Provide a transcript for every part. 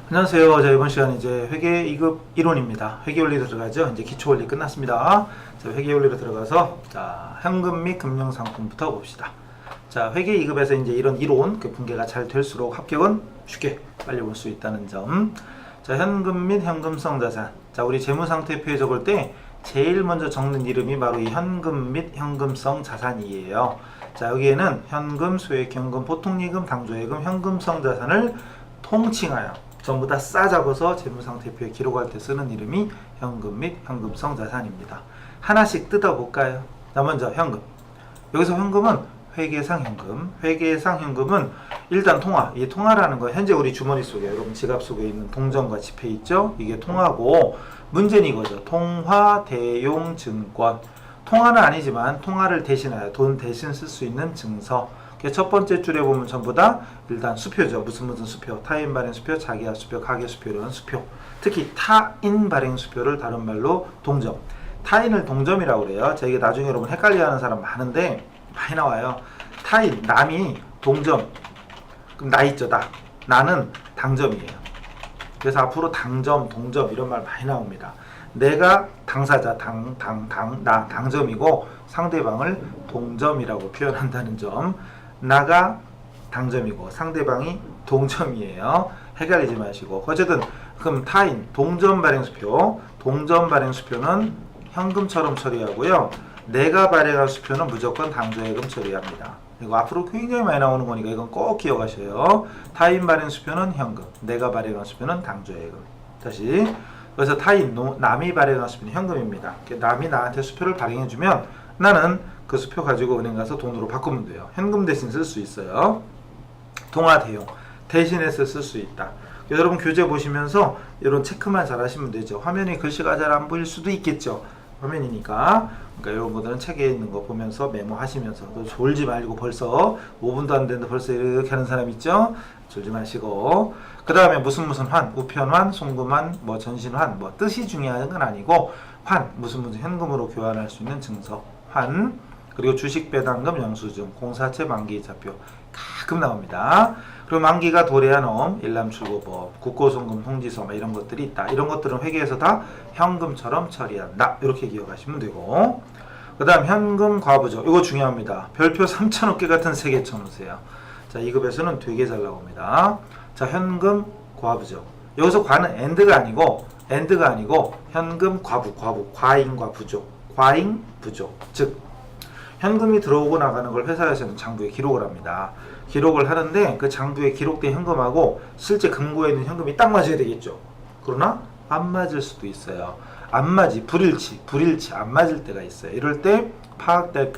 안녕하세요. 자, 이번 시간 이제 회계 2급 이론입니다. 회계 원리로 들어가죠. 이제 기초 원리 끝났습니다. 자, 회계 원리로 들어가서 자, 현금 및 금융 상품부터 봅시다. 자, 회계 2급에서 이제 이런 이론 그 분계가 잘 될수록 합격은 쉽게 빨리 올 수 있다는 점. 자, 현금 및 현금성 자산. 자, 우리 재무상태표에 적을 때 제일 먼저 적는 이름이 바로 이 현금 및 현금성 자산이에요. 자, 여기에는 현금, 소액현금, 보통예금, 당조예금, 현금성 자산을 통칭하여 전부 다 싸잡아서 재무상태표에 기록할 때 쓰는 이름이 현금 및 현금성 자산입니다. 하나씩 뜯어볼까요? 자, 먼저 현금. 여기서 현금은 회계상 현금. 회계상 현금은 일단 통화. 이 통화라는 건 현재 우리 주머니 속에, 여러분 지갑 속에 있는 동전과 지폐 있죠? 이게 통화고, 문제는 이거죠. 통화, 대용, 증권. 통화는 아니지만 통화를 대신하여 돈 대신 쓸 수 있는 증서. 첫 번째 줄에 보면 전부 다 일단 수표죠. 무슨 수표, 타인 발행 수표, 자기하 수표, 가계 수표 이런 수표. 특히 타인 발행 수표를 다른 말로 동점. 타인을 동점이라고 그래요. 자, 이게 나중에 여러분 헷갈려하는 사람 많은데 많이 나와요. 타인, 남이 동점. 그럼 나 있죠, 나. 나는 당점이에요. 그래서 앞으로 당점, 동점 이런 말 많이 나옵니다. 내가 당사자, 나 당점이고 상대방을 동점이라고 표현한다는 점. 나가 당점이고 상대방이 동점이에요. 헷갈리지 마시고. 어쨌든 그럼 타인 동점 발행수표, 동점 발행수표는 현금처럼 처리하고요. 내가 발행한 수표는 무조건 당조예금 처리합니다. 이거 앞으로 굉장히 많이 나오는 거니까 이건 꼭 기억하셔요. 타인 발행 수표는 현금, 내가 발행한 수표는 당조예금. 다시. 그래서 타인, 남이 발행한 수표는 현금입니다. 남이 나한테 수표를 발행해주면 나는 그 수표 가지고 은행 가서 돈으로 바꾸면 돼요. 현금 대신 쓸 수 있어요. 통화 대용 대신해서 쓸 수 있다. 여러분 교재 보시면서 이런 체크만 잘 하시면 되죠. 화면에 글씨가 잘 안 보일 수도 있겠죠. 화면이니까. 그러니까 여러분들은 책에 있는 거 보면서 메모하시면서 또 졸지 말고 벌써 5분도 안 됐는데 벌써 이렇게 하는 사람 있죠? 졸지 마시고. 그 다음에 무슨 환, 우편환, 송금환, 뭐 전신환, 뭐 뜻이 중요한 건 아니고 환, 무슨 현금으로 교환할 수 있는 증서, 환, 그리고 주식 배당금 영수증, 공사채 만기이자표 가끔 나옵니다. 그리고 만기가 도래한 일람출고법, 국고송금 통지서 이런 것들이 있다. 이런 것들은 회계에서 다 현금처럼 처리한다. 이렇게 기억하시면 되고, 그 다음 현금 과부족. 이거 중요합니다. 별표 3,000억 같은 3개 쳐놓으세요. 자, 2급에서는 되게 잘 나옵니다. 자, 현금 과부족. 여기서 과는 엔드가 아니고 현금 과잉과 부족, 과잉 부족. 즉 현금이 들어오고 나가는 걸 회사에서는 장부에 기록을 합니다. 기록을 하는데 그 장부에 기록된 현금하고 실제 금고에 있는 현금이 딱 맞아야 되겠죠. 그러나 안 맞을 수도 있어요. 불일치 안 맞을 때가 있어요. 이럴 때 파악될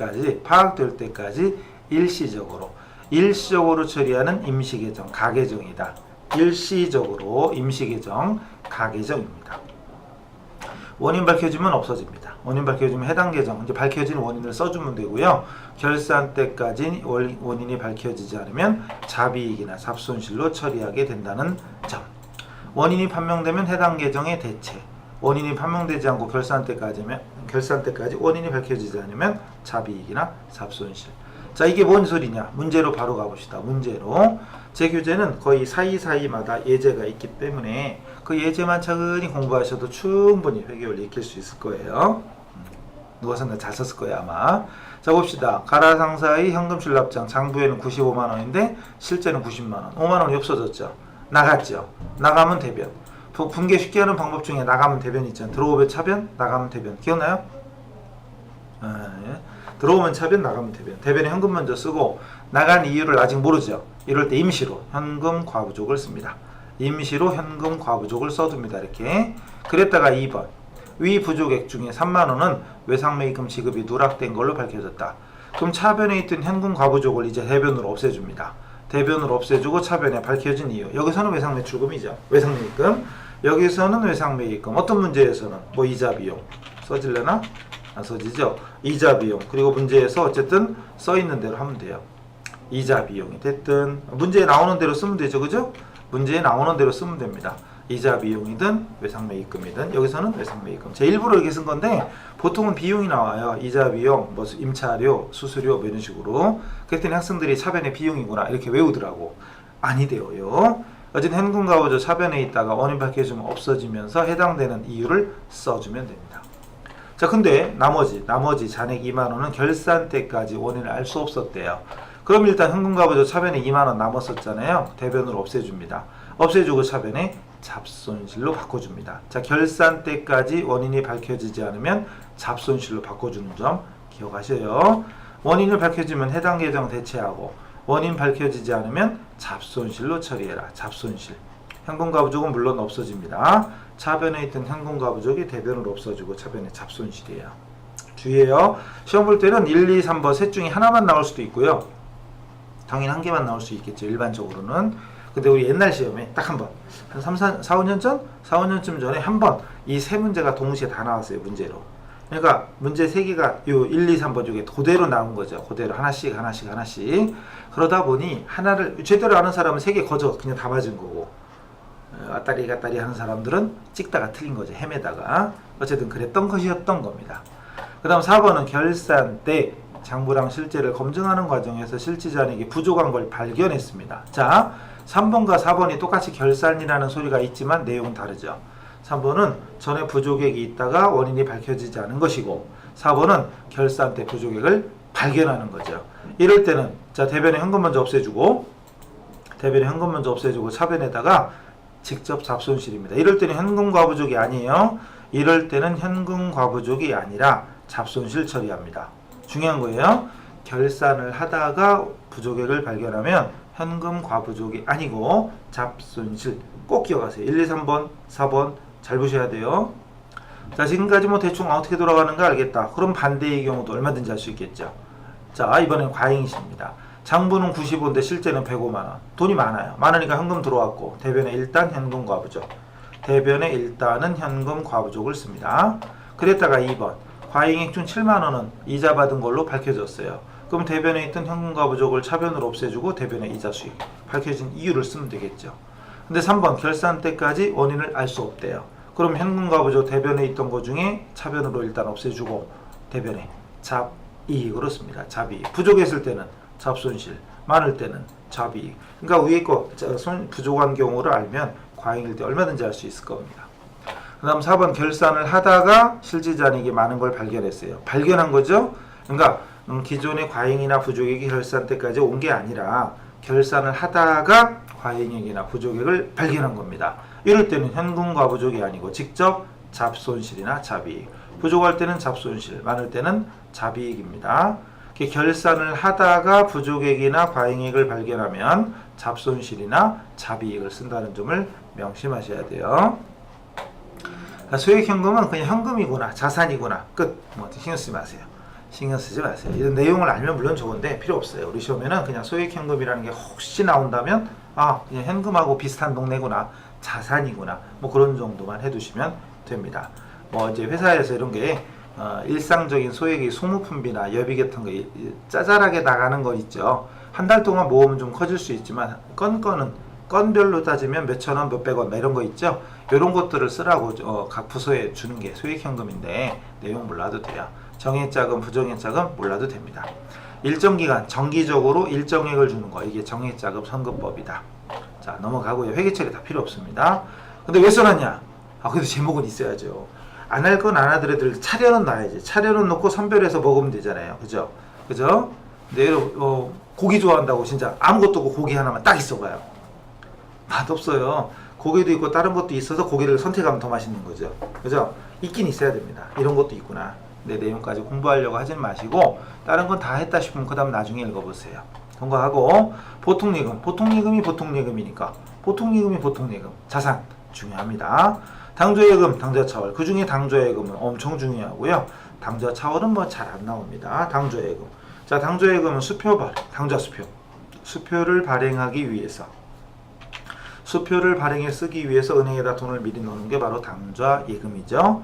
때까지 일시적으로 처리하는 임시계정, 가계정이다. 일시적으로 임시계정, 가계정입니다. 원인 밝혀지면 없어집니다. 원인 밝혀지면 해당 계정, 이제 밝혀진 원인을 써주면 되고요. 결산 때까지 원인이 밝혀지지 않으면 자비익이나 잡손실로 처리하게 된다는 점. 원인이 판명되면 해당 계정의 대체. 원인이 판명되지 않고 결산 때까지 원인이 밝혀지지 않으면 자비익이나 잡손실. 자, 이게 뭔 소리냐? 문제로 바로 가봅시다. 문제로. 제 교재는 거의 사이사이마다 예제가 있기 때문에 그 예제만 차근히 공부하셔도 충분히 회계원리 익힐 수 있을 거예요. 누가 잘 썼을 거예요, 아마. 자, 봅시다. 가라상사의 현금 출납장 장부에는 95만원인데 실제는 90만원. 5만원이 없어졌죠. 나갔죠. 나가면 대변. 분계 쉽게 하는 방법 중에 나가면 대변 있잖아요. 들어오면 차변, 나가면 대변. 기억나요? 예. 들어오면 차변, 나가면 대변. 대변에 현금 먼저 쓰고 나간 이유를 아직 모르죠. 이럴 때 임시로 현금 과부족을 씁니다. 임시로 현금 과부족을 써둡니다. 이렇게. 그랬다가 2번. 위 부족액 중에 3만원은 외상매입금 지급이 누락된 걸로 밝혀졌다. 그럼 차변에 있던 현금 과부족을 이제 대변으로 없애줍니다. 대변으로 없애주고 차변에 밝혀진 이유. 여기서는 외상매출금이죠. 외상매입금. 여기서는 외상매입금. 어떤 문제에서는 뭐 이자 비용. 써질려나? 안 써지죠. 이자 비용. 그리고 문제에서 어쨌든 써있는 대로 하면 돼요. 이자 비용이 됐든 문제에 나오는 대로 쓰면 되죠. 그죠? 문제에 나오는 대로 쓰면 됩니다. 이자 비용이든 외상매입금이든 여기서는 외상매입금. 제 일부러 이렇게 쓴 건데 보통은 비용이 나와요. 이자 비용, 뭐 임차료, 수수료 뭐 이런 식으로. 그랬더니 학생들이 차변에 비용이구나 이렇게 외우더라고. 아니대요. 어쨌든 현금가부조 차변에 있다가 원인 밝혀지면 없어지면서 해당되는 이유를 써주면 됩니다. 자, 근데 나머지 잔액 2만원은 결산 때까지 원인을 알 수 없었대요. 그럼 일단 현금가부조 차변에 2만원 남았었잖아요. 대변으로 없애줍니다. 없애주고 차변에 잡손실로 바꿔줍니다. 자, 결산 때까지 원인이 밝혀지지 않으면 잡손실로 바꿔주는 점 기억하세요. 원인을 밝혀지면 해당 계정 대체하고 원인 밝혀지지 않으면 잡손실로 처리해라. 잡손실. 현금가부족은 물론 없어집니다. 차변에 있던 현금가부족이 대변으로 없어지고 차변에 잡손실이에요. 주의해요. 시험 볼 때는 1, 2, 3번 셋 중에 하나만 나올 수도 있고요. 당연히 한 개만 나올 수 있겠죠. 일반적으로는. 근데 우리 옛날 시험에 딱 한 번, 한 4, 5년 전? 4, 5년쯤 전에 한 번 이 세 문제가 동시에 다 나왔어요. 문제로. 그러니까 문제 3개가 요 1, 2, 3번 중에 그대로 나온 거죠. 그대로 하나씩. 그러다 보니 하나를 제대로 아는 사람은 3개 거저 그냥 다 맞은 거고, 왔다리 갔다리 하는 사람들은 찍다가 틀린 거죠. 헤매다가. 어쨌든 그랬던 것이었던 겁니다. 그 다음 4번은 결산 때 장부랑 실제를 검증하는 과정에서 실제 잔액이 부족한 걸 발견했습니다. 자, 3번과 4번이 똑같이 결산이라는 소리가 있지만 내용은 다르죠. 3번은 전에 부족액이 있다가 원인이 밝혀지지 않은 것이고, 4번은 결산 때 부족액을 발견하는 거죠. 이럴 때는 자, 대변에 현금 먼저 없애주고 차변에다가 직접 잡손실입니다. 이럴 때는 현금 과부족이 아니에요. 이럴 때는 현금 과부족이 아니라 잡손실 처리합니다. 중요한 거예요. 결산을 하다가 부족액을 발견하면 현금 과부족이 아니고 잡손실. 꼭 기억하세요. 1, 2, 3번, 4번 잘 보셔야 돼요. 자, 지금까지 뭐 대충 어떻게 돌아가는가 알겠다. 그럼 반대의 경우도 얼마든지 할 수 있겠죠. 자, 이번엔 과잉시입니다. 장부는 95인데 실제는 105만원. 돈이 많아요. 많으니까 현금 들어왔고, 대변에 일단 현금 과부족. 대변에 일단은 현금 과부족을 씁니다. 그랬다가 2번. 과잉액 중 7만원은 이자 받은 걸로 밝혀졌어요. 그럼 대변에 있던 현금 과부족을 차변으로 없애주고 대변에 이자 수익. 밝혀진 이유를 쓰면 되겠죠. 근데 3번. 결산 때까지 원인을 알 수 없대요. 그럼 현금 과부족 대변에 있던 것 중에 차변으로 일단 없애주고 대변에 잡이익으로 씁니다. 잡이익. 부족했을 때는 잡손실, 많을 때는 잡이익. 그러니까 위에 거 부족한 경우를 알면 과잉일 때 얼마든지 할 수 있을 겁니다. 그 다음 4번. 결산을 하다가 실제 잔액이 많은 걸 발견했어요. 발견한 거죠. 그러니까 기존의 과잉이나 부족액이 결산 때까지 온 게 아니라 결산을 하다가 과잉액이나 부족액을 발견한 겁니다. 이럴 때는 현금 과부족이 아니고 직접 잡손실이나 잡이익. 부족할 때는 잡손실, 많을 때는 잡이익입니다. 결산을 하다가 부족액이나 과잉액을 발견하면 잡손실이나 잡이익을 쓴다는 점을 명심하셔야 돼요. 소액현금은 그냥 현금이구나, 자산이구나, 끝. 뭐 신경 쓰지 마세요. 신경 쓰지 마세요. 이런 내용을 알면 물론 좋은데 필요 없어요. 우리 시험에는 그냥 소액현금이라는 게 혹시 나온다면 그냥 현금하고 비슷한 동네구나, 자산이구나, 뭐 그런 정도만 해두시면 됩니다. 뭐 이제 회사에서 이런 게 일상적인 소액의 소모품비나 여비 같은 거 짜잘하게 나가는 거 있죠. 한 달 동안 모으면 좀 커질 수 있지만 건별로 따지면 몇천원, 몇백원 이런 거 있죠. 이런 것들을 쓰라고 각 부서에 주는 게 소액현금인데 내용 몰라도 돼요. 정액자금, 부정액자금 몰라도 됩니다. 일정 기간 정기적으로 일정액을 주는 거, 이게 정액자금 선거법이다. 자, 넘어가고요. 회계처리 다 필요 없습니다. 근데 왜 써놨냐? 그래도 제목은 있어야죠. 안 할 건 안 하더라도 차려는 놔야지. 차려는 놓고 선별해서 먹으면 되잖아요. 그죠? 근데 고기 좋아한다고 진짜 아무것도 없고 고기 하나만 딱 있어봐요. 맛없어요. 고기도 있고 다른 것도 있어서 고기를 선택하면 더 맛있는 거죠. 그죠? 있긴 있어야 됩니다. 이런 것도 있구나. 내 내용까지 공부하려고 하진 마시고 다른 건 다 했다 싶으면 그 다음 나중에 읽어보세요. 통과하고 보통예금. 보통예금이 보통예금이니까 보통예금이 보통예금. 자산 중요합니다. 당조예금, 당좌차월. 그 중에 당조예금은 엄청 중요하고요. 당좌차월은 뭐 잘 안 나옵니다. 당조예금. 자, 당조예금은 수표 발행, 당좌수표. 수표를 발행하기 위해서, 수표를 발행해 쓰기 위해서 은행에다 돈을 미리 넣는 게 바로 당좌예금이죠.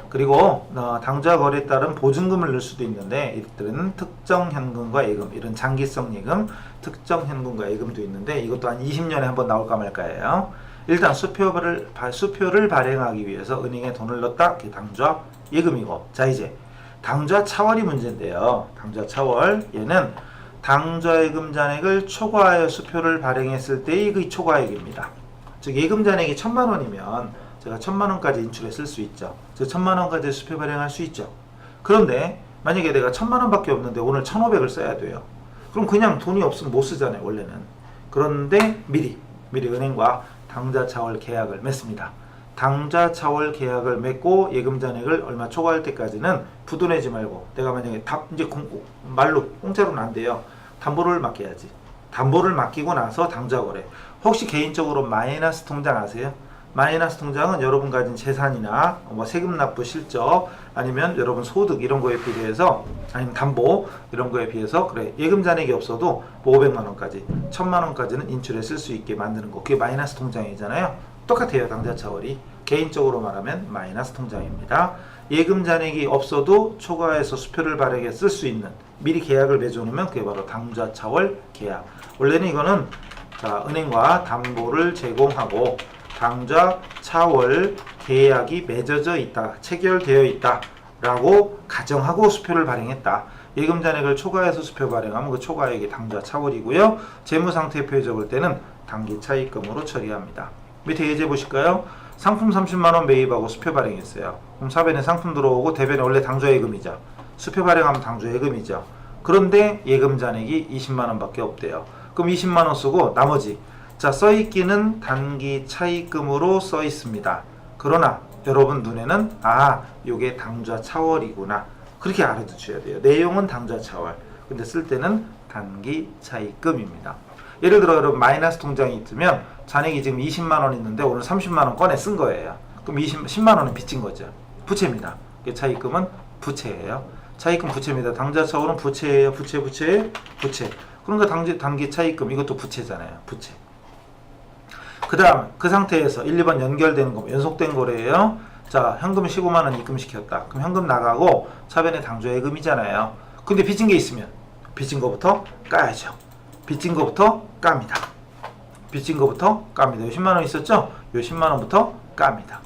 그리고 당좌 거래에 따른 보증금을 넣을 수도 있는데 이들은 특정 현금과 예금, 이런 장기성 예금, 특정 현금과 예금도 있는데 이것도 한 20년에 한번 나올까 말까예요. 일단 수표를 발행하기 위해서 은행에 돈을 넣었다. 그게 당좌 예금이고, 자 이제 당좌 차월이 문제인데요. 당좌 차월, 얘는 당좌예금 잔액을 초과하여 수표를 발행했을 때의 그 초과액입니다. 즉 예금 잔액이 1,000만 원이면 제가 1,000만 원까지 인출했을 수 있죠. 즉 1,000만 원까지 수표 발행할 수 있죠. 그런데 만약에 내가 1,000만 원밖에 없는데 오늘 1,500을 써야 돼요. 그럼 그냥 돈이 없으면 못 쓰잖아요, 원래는. 그런데 미리 은행과 당좌 차월 계약을 맺습니다. 당좌 차월 계약을 맺고 예금 잔액을 얼마 초과할 때까지는 부도 내지 말고, 내가 만약에 이제 말로 공짜로는 안 돼요. 담보를 맡겨야지. 담보를 맡기고 나서 당좌 거래. 혹시 개인적으로 마이너스 통장 아세요? 마이너스 통장은 여러분 가진 재산이나 뭐 세금 납부 실적, 아니면 여러분 소득 이런 거에 비해서, 아니면 담보 이런 거에 비해서, 그래 예금 잔액이 없어도 뭐 500만 원까지 1,000만 원까지는 인출해 쓸 수 있게 만드는 거, 그게 마이너스 통장이잖아요. 똑같아요. 당좌 차월이 개인적으로 말하면 마이너스 통장입니다. 예금 잔액이 없어도 초과해서 수표를 발행해 쓸 수 있는, 미리 계약을 맺어놓으면 그게 바로 당좌 차월 계약. 원래는 이거는 자, 은행과 담보를 제공하고 당좌 차월 계약이 맺어져 있다, 체결되어 있다 라고 가정하고 수표를 발행했다. 예금 잔액을 초과해서 수표 발행하면 그 초과액이 당좌 차월이고요. 재무상태표에 적을 때는 당기 차입금으로 처리합니다. 밑에 예제 보실까요? 상품 30만 원 매입하고 수표 발행했어요. 그럼 사변에 상품 들어오고 대변에 원래 당좌 예금이죠. 수표 발행하면 당좌 예금이죠. 그런데 예금 잔액이 20만 원밖에 없대요. 그럼 20만 원 쓰고 나머지, 자, 써있기는 단기 차입금으로 써있습니다. 그러나 여러분 눈에는 요게 당좌 차월이구나, 그렇게 알아두셔야 돼요. 내용은 당좌 차월, 근데 쓸 때는 단기 차입금입니다. 예를 들어 여러분 마이너스 통장이 있으면 잔액이 지금 20만 원 있는데 오늘 30만 원 꺼내 쓴 거예요. 그럼 10만 원은 빚진 거죠. 부채입니다. 차입금은 부채예요. 차입금 부채입니다. 당좌 차월은 부채예요. 부채. 그러니까 단기 차입금 이것도 부채잖아요. 부채. 그 다음 그 상태에서 1, 2번 연결되는 거, 연속된 거래예요. 자, 현금 15만 원 입금시켰다. 그럼 현금 나가고 차변에 당좌 예금이잖아요. 근데 빚진 게 있으면 빚진 거부터 까야죠. 빚진 거부터 깝니다. 빚진 거부터 깝니다. 요 10만 원 있었죠? 요 10만 원부터 깝니다.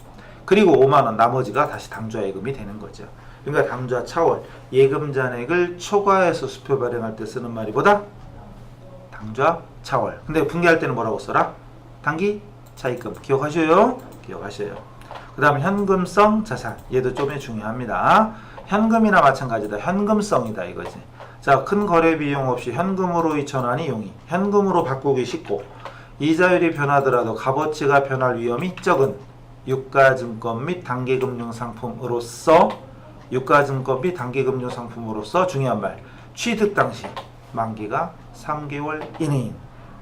그리고 5만 원 나머지가 다시 당좌 예금이 되는 거죠. 그러니까 당좌 차월, 예금 잔액을 초과해서 수표 발행할 때 쓰는 말이 뭐다? 당좌 차월. 근데 분기할 때는 뭐라고 써라? 단기 차입금. 기억하셔요? 기억하셔요. 그 다음 현금성 자산. 얘도 좀 중요합니다. 현금이나 마찬가지다. 현금성이다 이거지. 자, 큰 거래 비용 없이 현금으로 이천하니 용이. 현금으로 바꾸기 쉽고 이자율이 변하더라도 값어치가 변할 위험이 적은 유가증권 및 단기금융상품으로서, 유가증권 및 단기금융상품으로서 중요한 말, 취득 당시 만기가 3개월 이내인,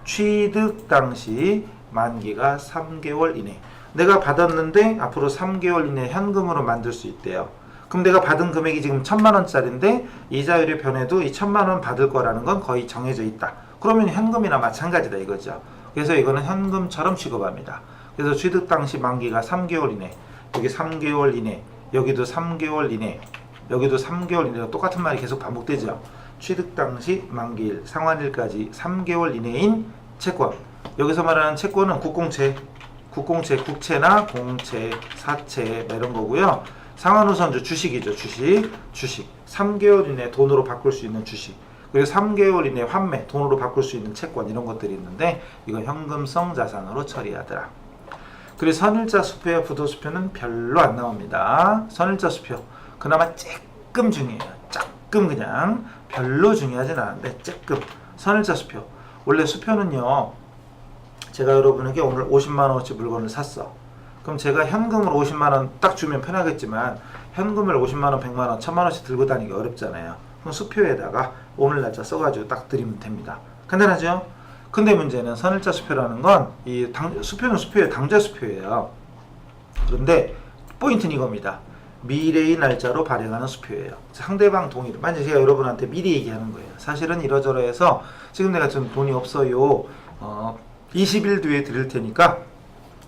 취득 당시 만기가 3개월 이내. 내가 받았는데 앞으로 3개월 이내 현금으로 만들 수 있대요. 그럼 내가 받은 금액이 지금 1,000만 원짜리인데 이자율이 변해도 이 1,000만 원 받을 거라는 건 거의 정해져 있다. 그러면 현금이나 마찬가지다 이거죠. 그래서 이거는 현금처럼 취급합니다. 그래서 취득 당시 만기가 3개월 이내, 여기 3개월 이내, 여기도 3개월 이내, 여기도 3개월 이내가 똑같은 말이 계속 반복되죠. 취득 당시 만기일, 상환일까지 3개월 이내인 채권. 여기서 말하는 채권은 국공채, 국채나 공채, 사채 이런 거고요. 상환우선주 주식이죠. 주식 3개월 이내 돈으로 바꿀 수 있는 주식, 그리고 3개월 이내 환매 돈으로 바꿀 수 있는 채권, 이런 것들이 있는데 이건 현금성 자산으로 처리하더라. 그리고 선일자 수표와 부도수표는 별로 안 나옵니다. 선일자 수표 그나마 조금 중요해요. 조금, 그냥 별로 중요하진 않은데 조금. 선일자 수표, 원래 수표는요, 제가 여러분에게 오늘 50만원어치 물건을 샀어. 그럼 제가 현금으로 50만원 딱 주면 편하겠지만 현금을 50만원, 100만원, 1000만원씩 들고 다니기 어렵잖아요. 그럼 수표에다가 오늘 날짜 써가지고 딱 드리면 됩니다. 간단하죠? 근데 문제는 선일자 수표라는 건 이 수표는 수표예요. 당좌 수표예요. 그런데 포인트는 이겁니다. 미래의 날짜로 발행하는 수표예요. 상대방 동의를, 만약에 제가 여러분한테 미리 얘기하는 거예요. 사실은 이러저러해서 지금 내가 좀 돈이 없어요. 20일 뒤에 드릴 테니까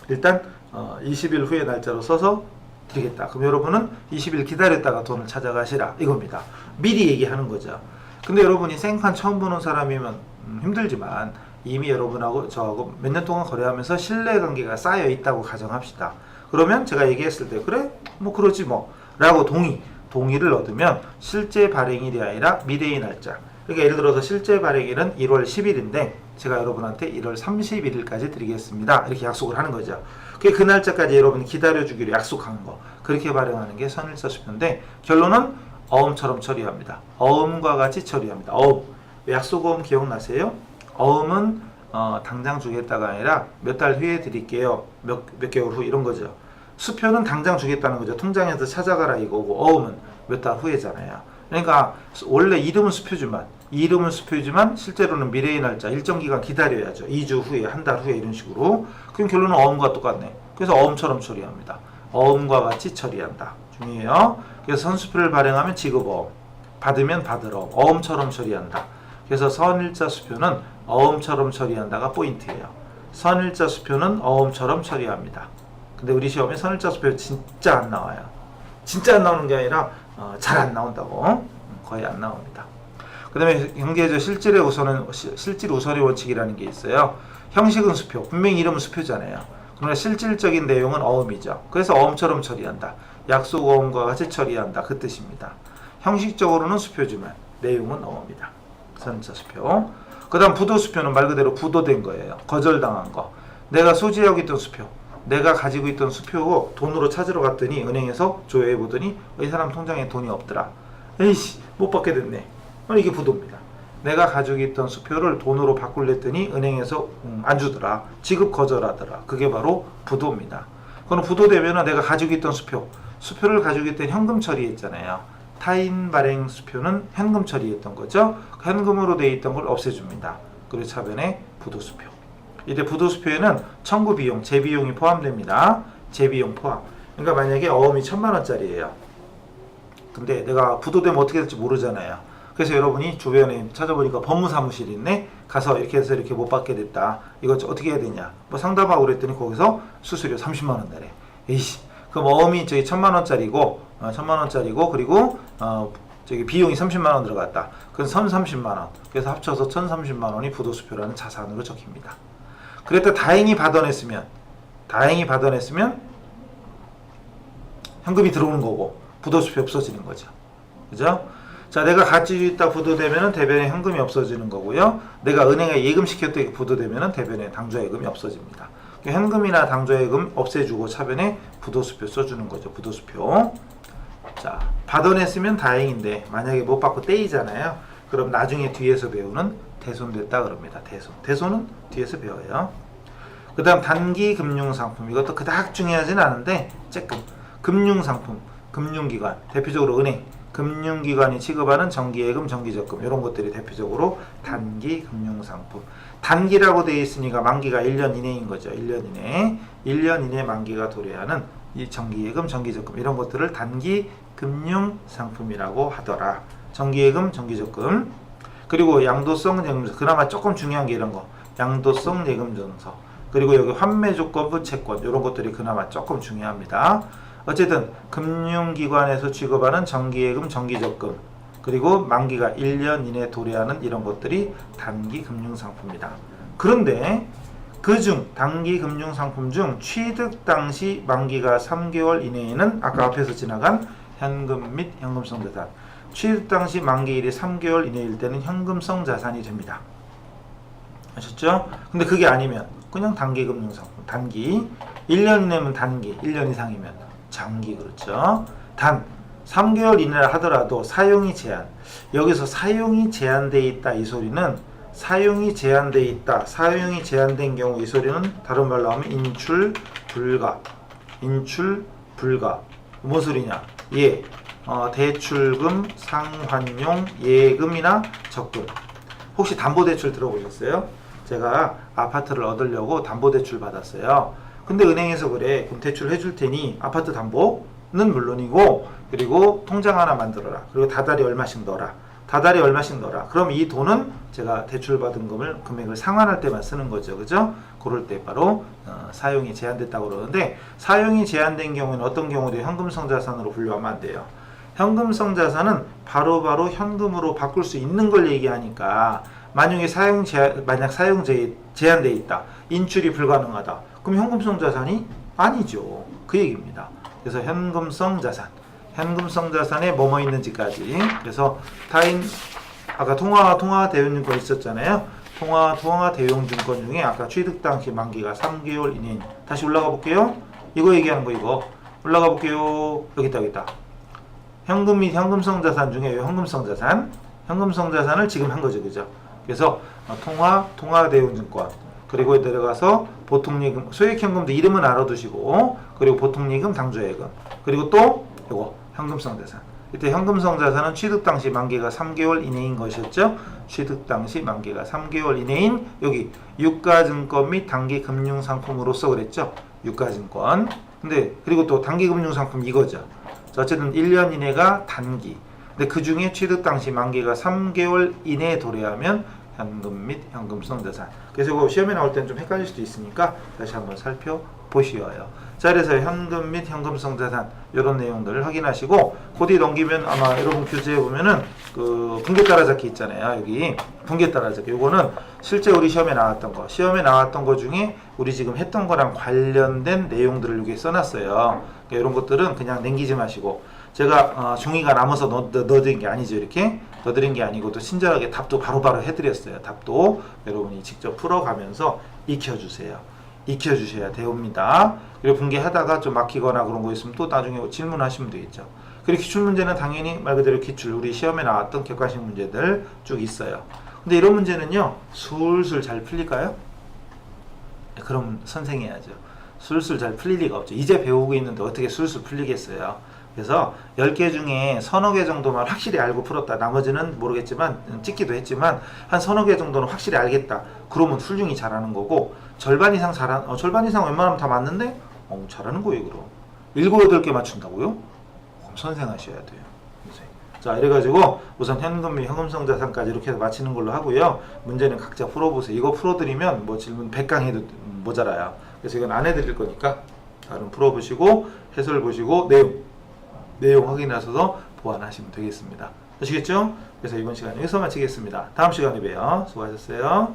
일단 20일 후에 날짜로 써서 드리겠다. 그럼 여러분은 20일 기다렸다가 돈을 찾아가시라 이겁니다. 미리 얘기하는 거죠. 근데 여러분이 생판 처음 보는 사람이면 힘들지만 이미 여러분하고 저하고 몇 년 동안 거래하면서 신뢰관계가 쌓여 있다고 가정합시다. 그러면 제가 얘기했을 때 그래? 뭐 그러지 뭐 라고 동의를 얻으면 실제 발행일이 아니라 미래의 날짜, 그러니까 예를 들어서 실제 발행일은 1월 10일인데 제가 여러분한테 1월 31일까지 드리겠습니다. 이렇게 약속을 하는 거죠. 그 날짜까지 여러분 기다려주기로 약속한 거. 그렇게 발행하는 게 선일자 수표인데 결론은 어음처럼 처리합니다. 어음과 같이 처리합니다. 어음. 약속어음 기억나세요? 어음은 당장 주겠다가 아니라 몇 달 후에 드릴게요. 몇 개월 후 이런 거죠. 수표는 당장 주겠다는 거죠. 통장에서 찾아가라 이거고 어음은 몇 달 후에잖아요. 그러니까 원래 이름은 수표지만 실제로는 미래의 날짜 일정 기간 기다려야죠. 2주 후에, 한 달 후에 이런 식으로. 그럼 결론은 어음과 똑같네. 그래서 어음처럼 처리합니다. 어음과 같이 처리한다. 중요해요. 그래서 선수표를 발행하면 지급어음, 받으면 받으러 어음처럼 처리한다. 그래서 선일자 수표는 어음처럼 처리한다가 포인트예요. 선일자 수표는 어음처럼 처리합니다. 근데 우리 시험에 선일자 수표 진짜 안 나와요. 진짜 안 나오는 게 아니라 잘 안 나온다고. 거의 안 나옵니다. 그 다음에 경계에서 실질 우선의 원칙이라는 게 있어요. 형식은 수표, 분명히 이름은 수표잖아요. 그러나 실질적인 내용은 어음이죠. 그래서 어음처럼 처리한다. 약속 어음과 같이 처리한다. 그 뜻입니다. 형식적으로는 수표지만 내용은 어음이다. 선일자 수표. 그 다음 부도 수표는 말 그대로 부도된 거예요. 거절당한 거. 내가 소지하고 있던 수표, 내가 가지고 있던 수표 돈으로 찾으러 갔더니 은행에서 조회해 보더니 이 사람 통장에 돈이 없더라. 에이씨 못 받게 됐네. 이게 부도입니다. 내가 가지고 있던 수표를 돈으로 바꾸려더니 은행에서 안 주더라. 지급 거절하더라. 그게 바로 부도입니다. 그럼 부도되면 내가 가지고 있던 수표를 가지고 있던 현금 처리했잖아요. 타인 발행 수표는 현금 처리했던 거죠. 현금으로 되어 있던 걸 없애줍니다. 그리고 차변에 부도수표. 이때 부도수표에는 청구 비용, 재비용이 포함됩니다. 재비용 포함. 그러니까 만약에 어음이 1000만원짜리예요. 근데 내가 부도되면 어떻게 될지 모르잖아요. 그래서 여러분이 주변에 찾아보니까 법무사무실이 있네. 가서 이렇게 해서 이렇게 못 받게 됐다. 이거 어떻게 해야 되냐. 뭐 상담하고 그랬더니 거기서 수수료 30만원 내래. 에이씨. 그럼 어음이 저기 1000만원짜리고 1000만원짜리고 그리고 저기 비용이 30만원 들어갔다. 그건 1030만원. 그래서 합쳐서 1030만원이 부도수표라는 자산으로 적힙니다. 그랬다 다행히 받아냈으면 현금이 들어오는 거고 부도수표 없어지는 거죠. 그죠? 자, 내가 가지고 있다 부도되면은 대변에 현금이 없어지는 거고요. 내가 은행에 예금시켰다 부도되면은 대변에 당좌예금이 없어집니다. 현금이나 당좌예금 없애주고 차변에 부도수표 써주는 거죠. 부도수표. 자, 받아냈으면 다행인데 만약에 못 받고 떼이잖아요. 그럼 나중에 뒤에서 배우는 대손됐다 그럽니다. 대손은 뒤에서 배워요. 그 다음 단기 금융상품. 이것도 그닥 중요하진 않은데 쬐끔. 금융상품, 금융기관, 대표적으로 은행, 금융기관이 취급하는 정기예금, 정기적금 이런 것들이 대표적으로 단기 금융상품. 단기라고 되어 있으니까 만기가 1년 이내인 거죠. 1년 이내. 1년 이내 만기가 도래하는 이 정기예금, 정기적금 이런 것들을 단기 금융상품이라고 하더라. 정기예금, 정기적금. 그리고 양도성 예금증서. 그나마 조금 중요한 게 이런 거. 양도성 예금증서. 그리고 여기 환매조건부 채권 이런 것들이 그나마 조금 중요합니다. 어쨌든 금융기관에서 취급하는 정기예금, 정기적금 그리고 만기가 1년 이내 도래하는 이런 것들이 단기 금융상품입니다. 그런데 그중 단기 금융상품 중 취득 당시 만기가 3개월 이내에는 아까 앞에서 지나간 현금 및 현금성 자산, 취득 당시 만기일이 3개월 이내일 때는 현금성 자산이 됩니다. 아셨죠? 근데 그게 아니면 그냥 단기 금융상품, 단기 1년 이내면 단기, 1년 이상이면 장기. 그렇죠? 단 3개월 이내라 하더라도 사용이 제한. 여기서 사용이 제한되어 있다 이 소리는 사용이 제한되어 있다. 사용이 제한된 경우 이 소리는 다른 말로 하면 인출 불가. 인출 불가. 뭔 소리냐? 예. 대출금, 상환용, 예금이나 적금. 혹시 담보대출 들어보셨어요? 제가 아파트를 얻으려고 담보대출 받았어요. 근데 은행에서 그래. 그럼 대출 해줄 테니 아파트 담보는 물론이고 그리고 통장 하나 만들어라. 그리고 다달이 얼마씩 넣어라. 다달이 얼마씩 넣어라. 그럼 이 돈은 제가 대출 받은 금액을 상환할 때만 쓰는 거죠. 그죠? 그럴 때 바로 사용이 제한됐다고 그러는데 사용이 제한된 경우에는 어떤 경우도 현금성 자산으로 분류하면 안 돼요. 현금성 자산은 바로바로 현금으로 바꿀 수 있는 걸 얘기하니까 만약에 사용 제한되어 있다. 인출이 불가능하다. 그럼 현금성 자산이 아니죠. 그 얘기입니다. 그래서 현금성 자산. 현금성 자산에 뭐뭐 있는지까지. 그래서 타인 아까 통화 대용증권 있었잖아요. 통화 대용증권 중에 아까 취득 당시 만기가 3개월 이내인. 다시 올라가 볼게요. 이거 얘기하는 거 이거. 올라가 볼게요. 여기 있다. 현금 및 현금성 자산 중에 현금성 자산을 지금 한 거죠, 그죠? 그래서 통화 대용증권 그리고 내려가서 보통예금, 소액현금도 이름은 알아두시고 그리고 보통예금, 당조예금 그리고 또 이거 현금성 자산. 이때 현금성 자산은 취득 당시 만기가 3개월 이내인 것이었죠. 취득 당시 만기가 3개월 이내인 여기 유가증권 및 단기금융상품으로서 그랬죠. 유가증권. 근데 그리고 또 단기금융상품 이거죠. 어쨌든 1년 이내가 단기. 근데 그 중에 취득 당시 만기가 3개월 이내에 도래하면 현금 및 현금성 자산. 그래서 이거 시험에 나올 때는 좀 헷갈릴 수도 있으니까 다시 한번 살펴보시어요. 자, 그래서 현금 및 현금성 자산 이런 내용들을 확인하시고 코디 넘기면 아마 여러분 교재에 보면은 그 분계 따라잡기 있잖아요. 여기 분계 따라잡기. 요거는 실제 우리 시험에 나왔던 거 중에 우리 지금 했던 거랑 관련된 내용들을 여기 써놨어요. 그러니까 이런 것들은 그냥 남기지 마시고 제가 종이가 남아서 넣어드린 게 아니죠. 이렇게 넣어드린 게 아니고 또 친절하게 답도 바로바로 해드렸어요. 답도 여러분이 직접 풀어가면서 익혀주셔야 되옵니다. 그리고 분개하다가 좀 막히거나 그런 거 있으면 또 나중에 질문하시면 되겠죠. 그리고 기출 문제는 당연히 말 그대로 기출, 우리 시험에 나왔던 객관식 문제들 쭉 있어요. 근데 이런 문제는요, 술술 잘 풀릴까요? 그럼 선생해야죠. 술술 잘 풀릴 리가 없죠. 이제 배우고 있는데 어떻게 술술 풀리겠어요. 그래서 10개 중에 서너 개 정도만 확실히 알고 풀었다. 나머지는 모르겠지만 찍기도 했지만 한 서너 개 정도는 확실히 알겠다. 그러면 훌륭히 잘하는 거고 절반 이상 절반 이상 웬만하면 다 맞는데 잘하는 거예요. 그럼 7, 8개 맞춘다고요? 선생하셔야 돼요. 자, 이래가지고 우선 현금 및 현금성 자산까지 이렇게 해서 마치는 걸로 하고요. 문제는 각자 풀어보세요. 이거 풀어드리면 뭐 질문 100강 해도 모자라요. 그래서 이건 안 해드릴 거니까 다른 풀어보시고 해설 보시고 내용 확인하셔서 보완하시면 되겠습니다. 아시겠죠? 그래서 이번 시간 여기서 마치겠습니다. 다음 시간에 봬요. 수고하셨어요.